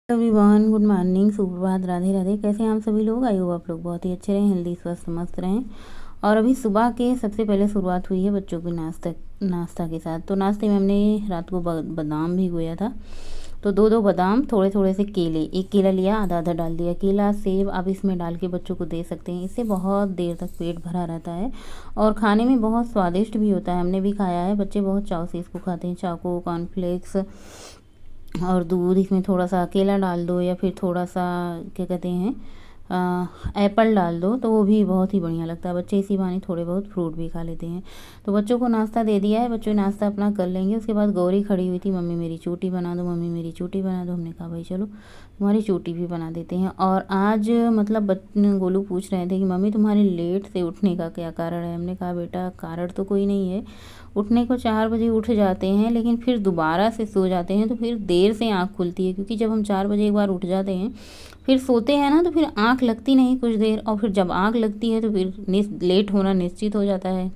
Everyone, good morning, सुप्रभात, राधे राधे। कैसे हैं आप सभी लोग? आई होप आप लोग बहुत ही अच्छे रहें, हेल्दी स्वस्थ मस्त रहें। और अभी सुबह के सबसे पहले शुरुआत हुई है बच्चों के नाश्ता के साथ। तो नाश्ते में हमने रात को बादाम भिगोया था। तो दो बादाम, थोड़े थोड़े से केले, एक केला लिया, आधा आधा डाल दिया। केला सेब आप इसमें डाल के बच्चों को दे सकते हैं। इससे बहुत देर तक पेट भरा रहता है और खाने में बहुत स्वादिष्ट भी होता है। हमने भी खाया है, बच्चे बहुत चाव से इसको खाते हैं। चाको, कॉर्नफ्लेक्स और दूध, इसमें थोड़ा सा केला डाल दो या फिर थोड़ा सा क्या कहते हैं एप्पल डाल दो, तो वो भी बहुत ही बढ़िया लगता है। बच्चे इसी बहाने थोड़े बहुत फ्रूट भी खा लेते हैं। तो बच्चों को नाश्ता दे दिया है, बच्चों नाश्ता अपना कर लेंगे। उसके बाद गौरी खड़ी हुई थी, मम्मी मेरी चोटी बना दो, मम्मी मेरी चोटी बना दो। हमने कहा भाई चलो तुम्हारी चोटी भी बना देते हैं। और आज मतलब गोलू पूछ रहे थे कि मम्मी तुम्हारे लेट से उठने का क्या कारण है। हमने कहा बेटा कारण तो कोई नहीं है, उठने को 4 बजे उठ जाते हैं लेकिन फिर दोबारा से सो जाते हैं, तो फिर देर से आँख खुलती है। क्योंकि जब हम 4 बजे एक बार उठ जाते हैं फिर सोते हैं ना, तो फिर आँख लगती नहीं कुछ देर, और फिर जब आँख लगती है तो फिर लेट होना निश्चित हो जाता है।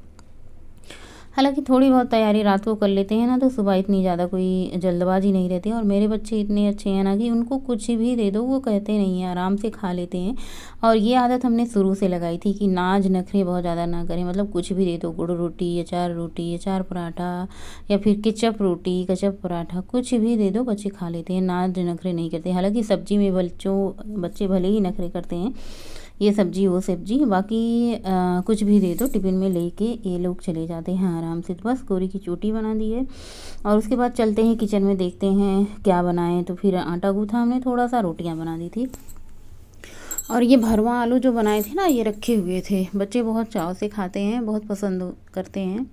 हालांकि थोड़ी बहुत तैयारी रात को कर लेते हैं ना, तो सुबह इतनी ज़्यादा कोई जल्दबाजी नहीं रहती। और मेरे बच्चे इतने अच्छे हैं ना कि उनको कुछ भी दे दो वो कहते नहीं हैं, आराम से खा लेते हैं। और ये आदत हमने शुरू से लगाई थी कि नाज नखरे बहुत ज़्यादा ना करें। मतलब कुछ भी दे दो, गुड़ रोटी, अचार पराठा या फिर केचप रोटी, केचप पराठा, कुछ भी दे दो बच्चे खा लेते हैं, नाज नखरे नहीं करते। हालांकि सब्जी में बच्चे भले ही नखरे करते हैं, ये सब्जी वो सब्जी, बाकी कुछ भी दे दो टिफ़िन में लेके ये लोग चले जाते हैं आराम से। तो बस गोरी की चोटी बना दी है और उसके बाद चलते हैं किचन में, देखते हैं क्या बनाएं। तो फिर आटा गूँथा हमने, थोड़ा सा रोटियां बना दी थी। और ये भरवा आलू जो बनाए थे ना, ये रखे हुए थे। बच्चे बहुत चाव से खाते हैं, बहुत पसंद करते हैं।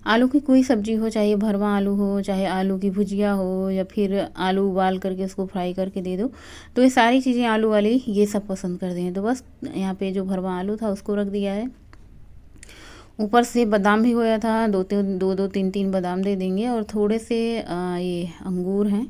आलू की कोई सब्ज़ी हो, चाहे भरवा आलू हो, चाहे आलू की भुजिया हो, या फिर आलू उबाल करके उसको फ्राई करके दे दो, तो ये सारी चीज़ें आलू वाली ये सब पसंद करते हैं। तो बस यहाँ पे जो भरवा आलू था उसको रख दिया है। ऊपर से बादाम भिगोया था, दो तीन तीन बादाम दे देंगे। और थोड़े से ये अंगूर हैं,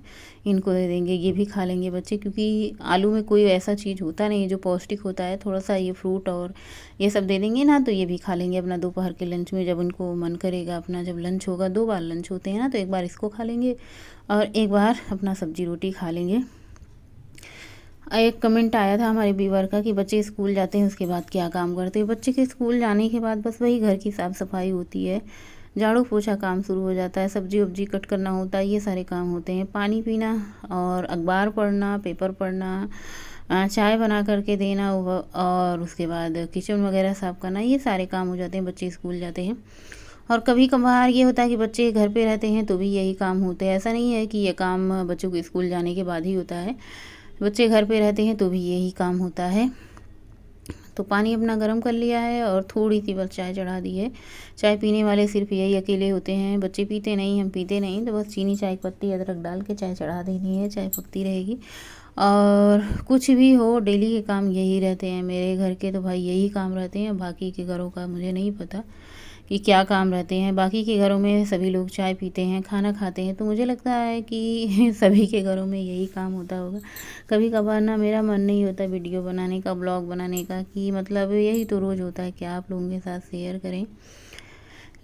इनको दे देंगे, ये भी खा लेंगे बच्चे। क्योंकि आलू में कोई ऐसा चीज़ होता नहीं है जो पौष्टिक होता है। थोड़ा सा ये फ्रूट और ये सब दे देंगे ना, तो ये भी खा लेंगे अपना दोपहर के लंच में। जब उनको मन करेगा, अपना जब लंच होगा, 2 बार लंच होते हैं ना, तो एक बार इसको खा लेंगे और एक बार अपना सब्जी रोटी खा लेंगे। एक कमेंट आया था हमारे व्यूअर का कि बच्चे स्कूल जाते हैं उसके बाद क्या काम करते हैं। बच्चे के स्कूल जाने के बाद बस वही घर की साफ़ सफाई होती है, झाड़ू पोछा काम शुरू हो जाता है, सब्जी वब्जी कट करना होता है, ये सारे काम होते हैं। पानी पीना और अखबार पढ़ना, पेपर पढ़ना, चाय बना करके देना, और उसके बाद किचन वगैरह साफ़ करना, ये सारे काम हो जाते हैं बच्चे स्कूल जाते हैं। और कभी कभार ये होता है कि बच्चे घर पे रहते हैं तो भी यही काम होते हैं। ऐसा नहीं है कि ये काम बच्चों को स्कूल जाने के बाद ही होता है, बच्चे घर पे रहते हैं तो भी यही काम होता है। तो पानी अपना गर्म कर लिया है और थोड़ी सी बस चाय चढ़ा दी है। चाय पीने वाले सिर्फ यही अकेले होते हैं, बच्चे पीते नहीं, हम पीते नहीं। तो बस चीनी, चाय पत्ती, अदरक डाल के चाय चढ़ा देनी है, चाय पकती रहेगी। और कुछ भी हो, डेली के काम यही रहते हैं मेरे घर के, तो भाई यही काम रहते हैं। बाकी के घरों का मुझे नहीं पता कि क्या काम रहते हैं। बाकी के घरों में सभी लोग चाय पीते हैं, खाना खाते हैं, तो मुझे लगता है कि सभी के घरों में यही काम होता होगा। कभी कभार ना मेरा मन नहीं होता वीडियो बनाने का, ब्लॉग बनाने का, कि मतलब यही तो रोज़ होता है कि आप लोगों के साथ शेयर करें।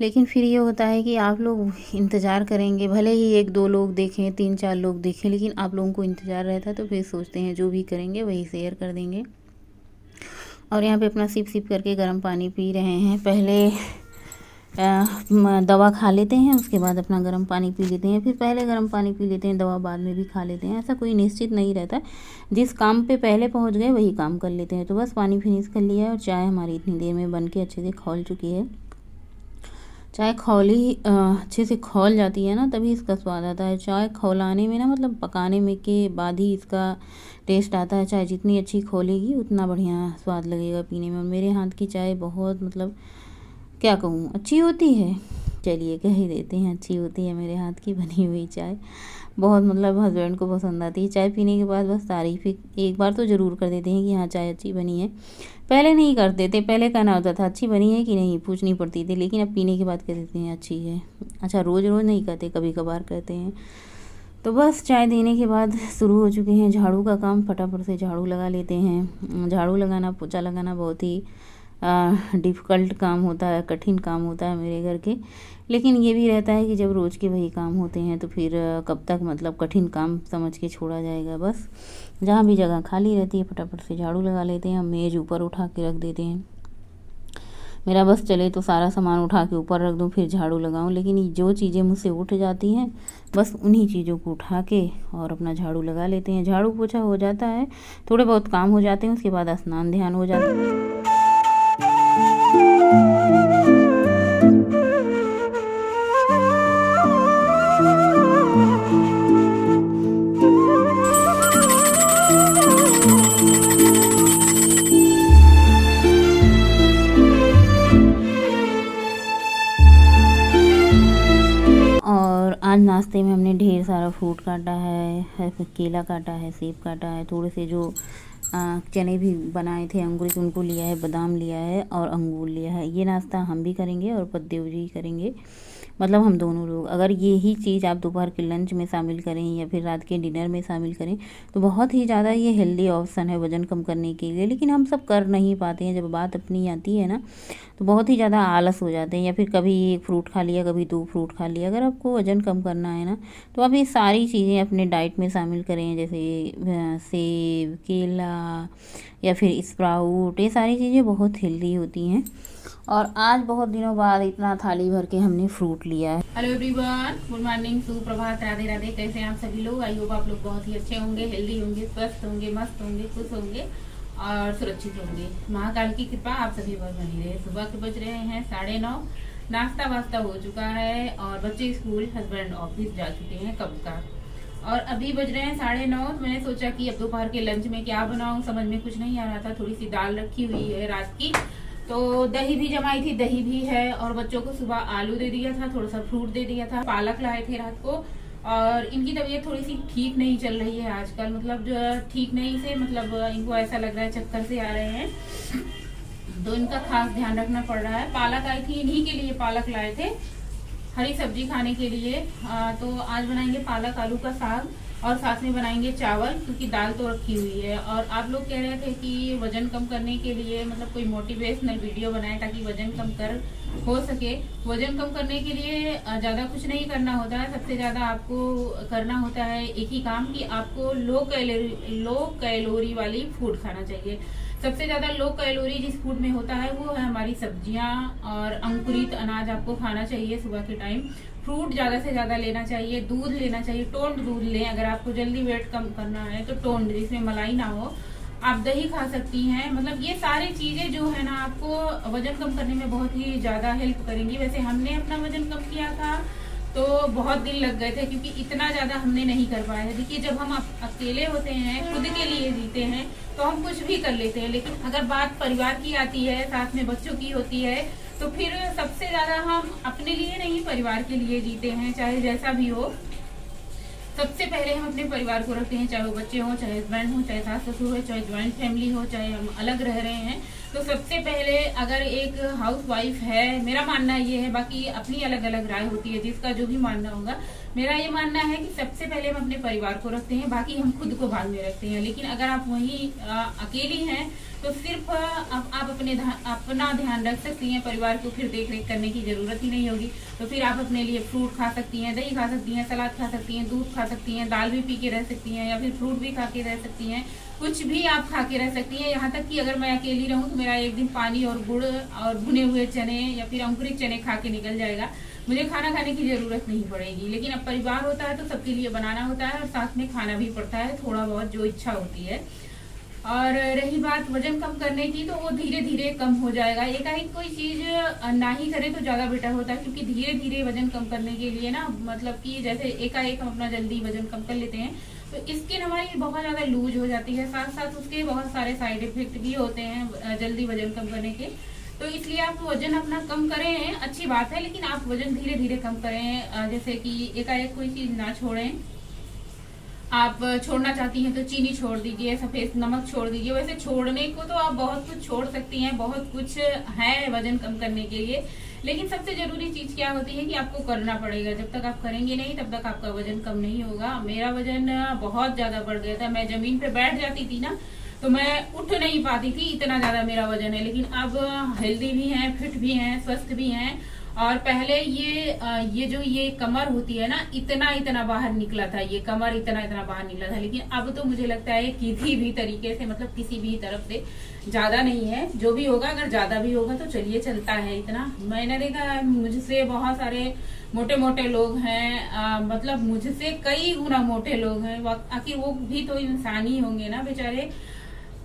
लेकिन फिर ये होता है कि आप लोग इंतज़ार करेंगे, भले ही 1-2 लोग देखें, 3-4 लोग देखें, लेकिन आप लोगों को इंतज़ार रहता है। तो फिर सोचते हैं जो भी करेंगे वही शेयर कर देंगे। और यहाँ पे अपना सिप सिप करके गर्म पानी पी रहे हैं। पहले दवा खा लेते हैं, उसके बाद अपना गर्म पानी पी लेते हैं, फिर पहले गर्म पानी पी लेते हैं, दवा बाद में भी खा लेते हैं। ऐसा कोई निश्चित नहीं रहता, जिस काम पे पहले पहुंच गए वही काम कर लेते हैं। तो बस पानी फिनिश कर लिया है और चाय हमारी इतनी देर में बन के अच्छे से खौल चुकी है। चाय अच्छे से खौल जाती है ना, तभी इसका स्वाद आता है। चाय खौलाने में ना, मतलब पकाने में के बाद ही इसका टेस्ट आता है। चाय जितनी अच्छी खौलेगी उतना बढ़िया स्वाद लगेगा पीने में। मेरे हाथ की चाय बहुत, मतलब क्या कहूँ, अच्छी होती है। चलिए कह ही देते हैं अच्छी होती है मेरे हाथ की बनी हुई चाय। बहुत, मतलब हस्बैंड को पसंद आती है। चाय पीने के बाद बस तारीफ़ एक बार तो ज़रूर कर देते हैं कि हाँ चाय अच्छी बनी है। पहले नहीं करते थे, पहले कहना होता था अच्छी बनी है कि नहीं, पूछनी पड़ती थी। लेकिन अब पीने के बाद कह देते हैं अच्छी है। अच्छा, रोज़ रोज़ नहीं कहते, कभी कभार कहते हैं। तो बस चाय देने के बाद शुरू हो चुके हैं झाड़ू का काम। फटाफट से झाड़ू लगा लेते हैं। झाड़ू लगाना, पोछा लगाना बहुत ही डिफ़िकल्ट काम होता है, कठिन काम होता है मेरे घर के। लेकिन ये भी रहता है कि जब रोज़ के वही काम होते हैं तो फिर कब तक मतलब कठिन काम समझ के छोड़ा जाएगा। बस जहाँ भी जगह खाली रहती है फटाफट से झाड़ू लगा लेते हैं, मेज़ ऊपर उठा के रख देते हैं। मेरा बस चले तो सारा सामान उठा के ऊपर रख दूँ फिर झाड़ू लगाऊँ, लेकिन जो चीज़ें मुझसे उठ जाती हैं बस उन्हीं चीज़ों को उठा के और अपना झाड़ू लगा लेते हैं। झाड़ू पोछा हो जाता है, थोड़े बहुत काम हो जाते हैं, उसके बाद स्नान ध्यान हो जाता है। और आज नाश्ते में हमने ढेर सारा फ्रूट काटा है, केला काटा है, सेब काटा है, थोड़े से जो चने भी बनाए थे अंकुरित उनको लिया है, बादाम लिया है और अंगूर लिया है। ये नाश्ता हम भी करेंगे और पद्देव जी करेंगे, मतलब हम दोनों लोग। अगर यही चीज़ आप दोपहर के लंच में शामिल करें या फिर रात के डिनर में शामिल करें तो बहुत ही ज़्यादा ये हेल्दी ऑप्शन है वज़न कम करने के लिए। लेकिन हम सब कर नहीं पाते हैं, जब बात अपनी आती है ना तो बहुत ही ज़्यादा आलस हो जाते हैं, या फिर कभी एक फ्रूट खा लिया, कभी 2 फ्रूट खा लिया। अगर आपको वज़न कम करना है ना तो आप ये सारी चीज़ें अपने डाइट में शामिल करें, जैसे सेब, केला या फिर स्प्राउट, ये सारी चीज़ें बहुत हेल्दी होती हैं। और आज बहुत दिनों बाद इतना थाली भर के हमने फ्रूट लिया है। हेलो एवरीवन, गुड मॉर्निंग, सुप्रभात, राधे राधे। कैसे हैं आप सभी लोग? आई होप आप लोग बहुत ही अच्छे होंगे, हेल्दी होंगे, स्वस्थ होंगे, मस्त होंगे, खुश होंगे और सुरक्षित होंगे। महाकाल की कृपा आप सभी पर बनी रहे। सुबह के बज रहे हैं 9:30, नाश्ता वास्ता हो चुका है और बच्चे स्कूल, हस्बैंड ऑफिस जा चुके हैं कब का। और अभी बज रहे हैं 9:30। मैंने सोचा कि अब दोपहर के लंच में क्या बनाऊं, समझ में कुछ नहीं आ रहा था। थोड़ी सी दाल रखी हुई है रात की, तो दही भी जमाई थी, दही भी है और बच्चों को सुबह आलू दे दिया था, थोड़ा सा फ्रूट दे दिया था, पालक लाए थे रात को। और इनकी तबीयत थोड़ी सी ठीक नहीं चल रही है आजकल, मतलब जो ठीक नहीं से मतलब इनको ऐसा लग रहा है चक्कर से आ रहे हैं, तो इनका खास ध्यान रखना पड़ रहा है। पालक आई थी, इन्हीं के लिए पालक लाए थे, हरी सब्जी खाने के लिए। तो आज बनाएंगे पालक आलू का साग और साथ में बनाएंगे चावल, क्योंकि दाल तो रखी हुई है। और आप लोग कह रहे थे कि वजन कम करने के लिए मतलब कोई मोटिवेशनल वीडियो बनाए ताकि वजन कम कर हो सके। वजन कम करने के लिए ज़्यादा कुछ नहीं करना होता है, सबसे ज़्यादा आपको करना होता है एक ही काम कि आपको लो कैलोरी वाली फूड खाना चाहिए। सबसे ज़्यादा लो कैलोरी जिस फूड में होता है वो है हमारी सब्जियां और अंकुरित अनाज आपको खाना चाहिए सुबह के टाइम। फ्रूट ज़्यादा से ज़्यादा लेना चाहिए, दूध लेना चाहिए, टोन्ड दूध लें। अगर आपको जल्दी वेट कम करना है तो टोन्ड, जिसमें मलाई ना हो। आप दही खा सकती हैं। मतलब ये सारी चीज़ें जो है ना आपको वजन कम करने में बहुत ही ज़्यादा हेल्प करेंगी। वैसे हमने अपना वजन कम किया था तो बहुत दिन लग गए थे, क्योंकि इतना ज़्यादा हमने नहीं कर पाया है। देखिए, जब हम अकेले होते हैं, खुद के लिए जीते हैं, तो हम कुछ भी कर लेते हैं। लेकिन अगर बात परिवार की आती है, साथ में बच्चों की होती है, तो फिर सबसे ज़्यादा हम अपने लिए नहीं परिवार के लिए जीते हैं, चाहे जैसा भी हो। सबसे पहले हम अपने परिवार को रखते हैं, चाहे वो बच्चे हों, चाहे हस्बैंड हो, चाहे सास ससुर हो, चाहे ज्वाइंट फैमिली हो, चाहे हम अलग रह रहे हैं। तो सबसे पहले अगर एक हाउस वाइफ है, मेरा मानना ये है, बाकी अपनी अलग अलग राय होती है जिसका जो भी मानना होगा, मेरा ये मानना है कि सबसे पहले हम अपने परिवार को रखते हैं, बाकी हम खुद को बाद में रखते हैं। लेकिन अगर आप वहीं अकेली हैं तो सिर्फ आप अपना ध्यान रख सकती हैं, परिवार को फिर देख रेख करने की जरूरत ही नहीं होगी। तो फिर आप अपने लिए फ्रूट खा सकती हैं, दही खा सकती हैं, सलाद खा सकती हैं, दूध खा सकती हैं, दाल भी पी के रह सकती हैं, या फिर फ्रूट भी खा के रह सकती हैं, कुछ भी आप खा के रह सकती हैं। यहाँ तक कि अगर मैं अकेली रहूँ तो मेरा एक दिन पानी और गुड़ और भुने हुए चने या फिर अंकुरित चने खा के निकल जाएगा, मुझे खाना खाने की जरूरत नहीं पड़ेगी। लेकिन अब परिवार होता है तो सबके लिए बनाना होता है और साथ में खाना भी पड़ता है, थोड़ा बहुत जो इच्छा होती है। और रही बात वजन कम करने की, तो वो धीरे धीरे कम हो जाएगा। एकाएक कोई चीज ना ही करे तो ज्यादा बेटर होता है, क्योंकि धीरे धीरे वजन कम करने के लिए ना, मतलब कि जैसे एकाएक हम अपना जल्दी वजन कम कर लेते हैं तो स्किन हमारी बहुत ज्यादा लूज हो जाती है, साथ साथ उसके बहुत सारे साइड इफेक्ट भी होते हैं जल्दी वजन कम करने के। तो इसलिए आप वजन अपना कम करें, अच्छी बात है, लेकिन आप वजन धीरे धीरे कम करें। जैसे कि एकाएक कोई चीज ना छोड़ें। आप छोड़ना चाहती हैं तो चीनी छोड़ दीजिए, सफेद नमक छोड़ दीजिए। वैसे छोड़ने को तो आप बहुत कुछ छोड़ सकती हैं, बहुत कुछ है वजन कम करने के लिए, लेकिन सबसे जरूरी चीज क्या होती है कि आपको करना पड़ेगा। जब तक आप करेंगे नहीं तब तक आपका वजन कम नहीं होगा। मेरा वजन बहुत ज्यादा बढ़ गया था, मैं जमीन पे बैठ जाती थी ना तो मैं उठ नहीं पाती थी, इतना ज्यादा मेरा वजन है। लेकिन अब हेल्दी भी हैं, फिट भी हैं, स्वस्थ भी हैं। और पहले ये जो ये कमर होती है ना, इतना बाहर निकला था, ये कमर इतना बाहर निकला था। लेकिन अब तो मुझे लगता है किसी भी तरीके से, मतलब किसी भी तरफ से ज्यादा नहीं है। जो भी होगा, अगर ज्यादा भी होगा तो चलिए चलता है इतना। मैंने देखा मुझसे बहुत सारे मोटे मोटे लोग हैं, मतलब मुझसे कई गुना मोटे लोग हैं। आखिर वो भी तो इंसान ही होंगे ना बेचारे।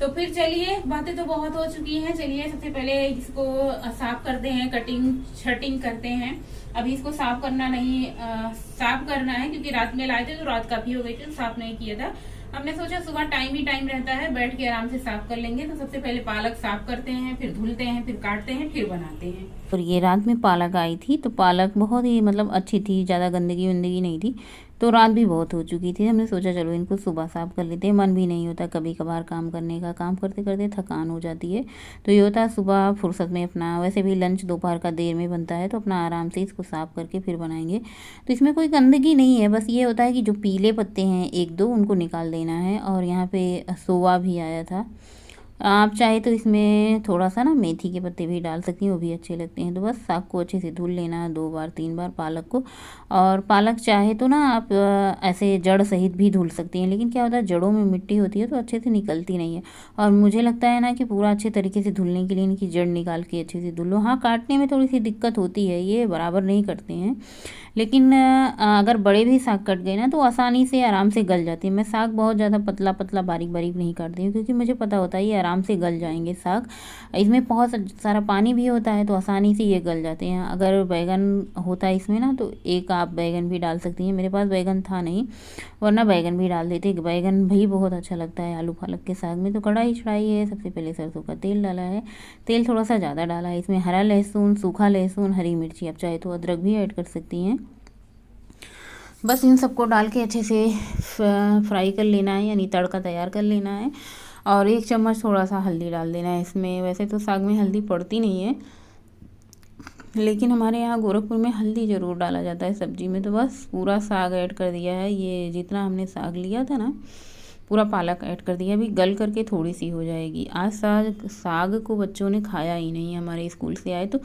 तो फिर चलिए, बातें तो बहुत हो चुकी हैं। चलिए सबसे पहले इसको साफ करते हैं, कटिंग शर्टिंग करते हैं। अभी इसको साफ करना नहीं, साफ करना है क्योंकि रात में लाए थे तो रात काफी हो गई थी, तो साफ नहीं किया था। हमने सोचा सुबह टाइम ही टाइम रहता है, बैठ के आराम से साफ कर लेंगे। तो सबसे पहले पालक साफ करते हैं, फिर धुलते हैं, फिर काटते हैं, फिर बनाते हैं। और ये रात में पालक आई थी, तो पालक बहुत ही मतलब अच्छी थी, ज़्यादा गंदगी वंदगी नहीं थी। तो रात भी बहुत हो चुकी थी, हमने सोचा चलो इनको सुबह साफ कर लेते हैं। मन भी नहीं होता कभी कभार काम करने का, काम करते करते थकान हो जाती है। तो ये होता है सुबह फुर्सत में अपना, वैसे भी लंच दोपहर का देर में बनता है, तो अपना आराम से इसको साफ करके फिर बनाएंगे। तो इसमें कोई गंदगी नहीं है, बस ये होता है कि जो पीले पत्ते हैं एक दो, उनको निकाल देना है। और यहाँ पे सोवा भी आया था। आप चाहे तो इसमें थोड़ा सा ना मेथी के पत्ते भी डाल सकती हैं, वो भी अच्छे लगते हैं। तो बस साग को अच्छे से धुल लेना है 2 बार 3 बार पालक को। और पालक चाहे तो ना आप ऐसे जड़ सहित भी धुल सकती हैं, लेकिन क्या होता है जड़ों में मिट्टी होती है तो अच्छे से निकलती नहीं है। और मुझे लगता है ना कि पूरा अच्छे तरीके से धुलने के लिए इनकी जड़ निकाल के अच्छे से धुल लो। हाँ, काटने में थोड़ी सी दिक्कत होती है, ये बराबर नहीं करते हैं। लेकिन अगर बड़े भी साग कट गए ना तो आसानी से आराम से गल जाती है। मैं साग बहुत ज़्यादा पतला पतला बारीक बारीक नहीं काटती हूँ, क्योंकि मुझे पता होता है ये आराम से गल जाएंगे साग। इसमें बहुत सारा पानी भी होता है, तो आसानी से ये गल जाते हैं। अगर बैगन होता है इसमें ना, तो एक आप बैगन भी डाल सकती हैं। मेरे पास बैगन था नहीं, वरना बैगन भी डाल देते। बैगन भी बहुत अच्छा लगता है आलू पालक के साग में। तो कढ़ाई चढ़ाई है, सबसे पहले सरसों का तेल डाला है। तेल थोड़ा सा ज़्यादा डाला है। इसमें हरा लहसुन, सूखा लहसुन, हरी मिर्ची, आप चाहे तो अदरक भी ऐड कर सकती हैं। बस इन सबको डाल के अच्छे से फ्राई कर लेना है, यानी तड़का तैयार कर लेना है। और 1 चम्मच थोड़ा सा हल्दी डाल देना है इसमें। वैसे तो साग में हल्दी पड़ती नहीं है, लेकिन हमारे यहाँ गोरखपुर में हल्दी ज़रूर डाला जाता है सब्जी में। तो बस पूरा साग ऐड कर दिया है। ये जितना हमने साग लिया था ना, पूरा पालक ऐड कर दिया। अभी गल करके थोड़ी सी हो जाएगी। आज साग को बच्चों ने खाया ही नहीं। हमारे स्कूल से आए तो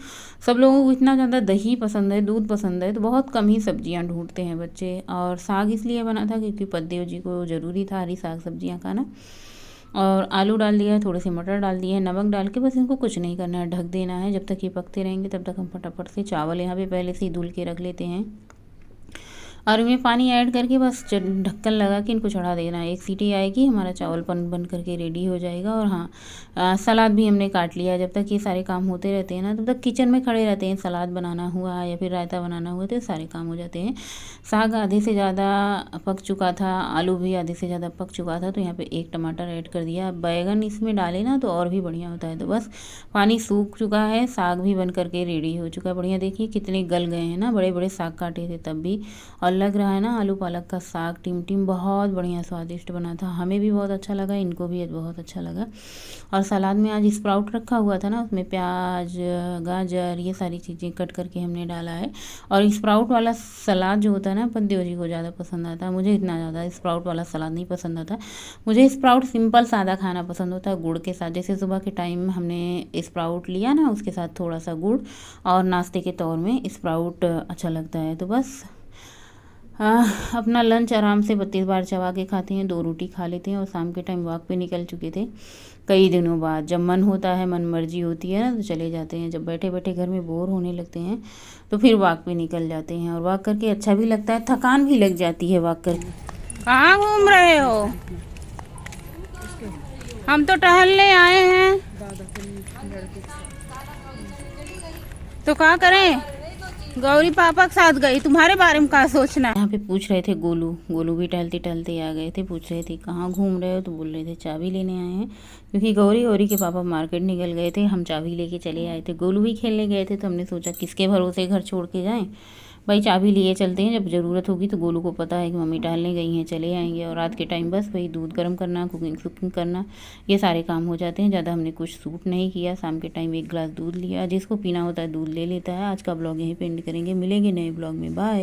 सब लोगों को इतना ज़्यादा दही पसंद है, दूध पसंद है, तो बहुत कम ही सब्जियां ढूंढते हैं बच्चे। और साग इसलिए बना था क्योंकि पद्देव जी को ज़रूरी था हरी साग सब्जियाँ खाना। और आलू डाल दिया है, थोड़े से मटर डाल दिए हैं, नमक डाल के बस इनको कुछ नहीं करना है, ढक देना है। जब तक ये पकते रहेंगे तब तक हम फटाफट से चावल यहाँ पे पहले से ही धुल के रख लेते हैं। और इनमें पानी ऐड करके बस ढक्कन लगा के इनको चढ़ा देना है। 1 सीटी आएगी, हमारा चावल बन करके रेडी हो जाएगा। और हाँ, सलाद भी हमने काट लिया। जब तक ये सारे काम होते रहते हैं ना, तब तक किचन में खड़े रहते हैं। सलाद बनाना हुआ या फिर रायता बनाना हुआ, तो सारे काम हो जाते हैं। साग आधे से ज़्यादा पक चुका था, आलू भी आधे से ज़्यादा पक चुका था, तो यहाँ पर 1 टमाटर ऐड कर दिया। बैगन इसमें डाले ना तो और भी बढ़िया होता है। तो बस पानी सूख चुका है, साग भी बन करके रेडी हो चुका है। बढ़िया, देखिए कितने गल गए हैं ना, बड़े बड़े साग काटे थे तब भी। और लग रहा है ना आलू पालक का साग टिम बहुत बढ़िया स्वादिष्ट बना था। हमें भी बहुत अच्छा लगा, इनको भी बहुत अच्छा लगा। और सलाद में आज स्प्राउट रखा हुआ था ना, उसमें प्याज, गाजर, ये सारी चीज़ें कट करके हमने डाला है। और स्प्राउट वाला सलाद जो होता है ना, पद्देव जी को ज़्यादा पसंद आता है। मुझे इतना ज़्यादा स्प्राउट वाला सलाद नहीं पसंद आता। मुझे स्प्राउट सिंपल सादा खाना पसंद होता है, गुड़ के साथ। जैसे सुबह के टाइम हमने स्प्राउट लिया ना, उसके साथ थोड़ा सा गुड़, और नाश्ते के तौर में स्प्राउट अच्छा लगता है। तो बस अपना लंच आराम से 32 बार चबा के खाते हैं, 2 रोटी खा लेते हैं। और शाम के टाइम वॉक पे निकल चुके थे कई दिनों बाद। जब मन होता है, मन मर्जी होती है ना, तो चले जाते हैं। जब बैठे बैठे घर में बोर होने लगते हैं तो फिर वॉक पे निकल जाते हैं। और वॉक करके अच्छा भी लगता है, थकान भी लग जाती है वॉक करके। कहाँ घूम रहे हो? हम तो टहलने आए हैं, तो क्या करें? गौरी पापा के साथ गई, तुम्हारे बारे में क्या सोचना है? यहाँ पे पूछ रहे थे गोलू भी टहलते टहलते आ गए थे। पूछ रहे थे कहाँ घूम रहे हो, तो बोल रहे थे चाबी लेने आए हैं, क्योंकि गौरी के पापा मार्केट निकल गए थे, हम चाबी लेके चले आए थे। गोलू भी खेलने गए थे, तो हमने सोचा किसके भरोसे घर छोड़ के जाएं, भाई चाबी लिए चलते हैं। जब ज़रूरत होगी तो गोलू को पता है कि मम्मी टहलने गई हैं, चले आएंगे। और रात के टाइम बस वही दूध गर्म करना, कुकिंग करना, ये सारे काम हो जाते हैं। ज़्यादा हमने कुछ सूट नहीं किया। शाम के टाइम 1 गिलास दूध लिया, जिसको पीना होता है दूध ले लेता है। आज का ब्लॉग यहीं पे एंड करेंगे, मिलेंगे नए ब्लॉग में, बाय।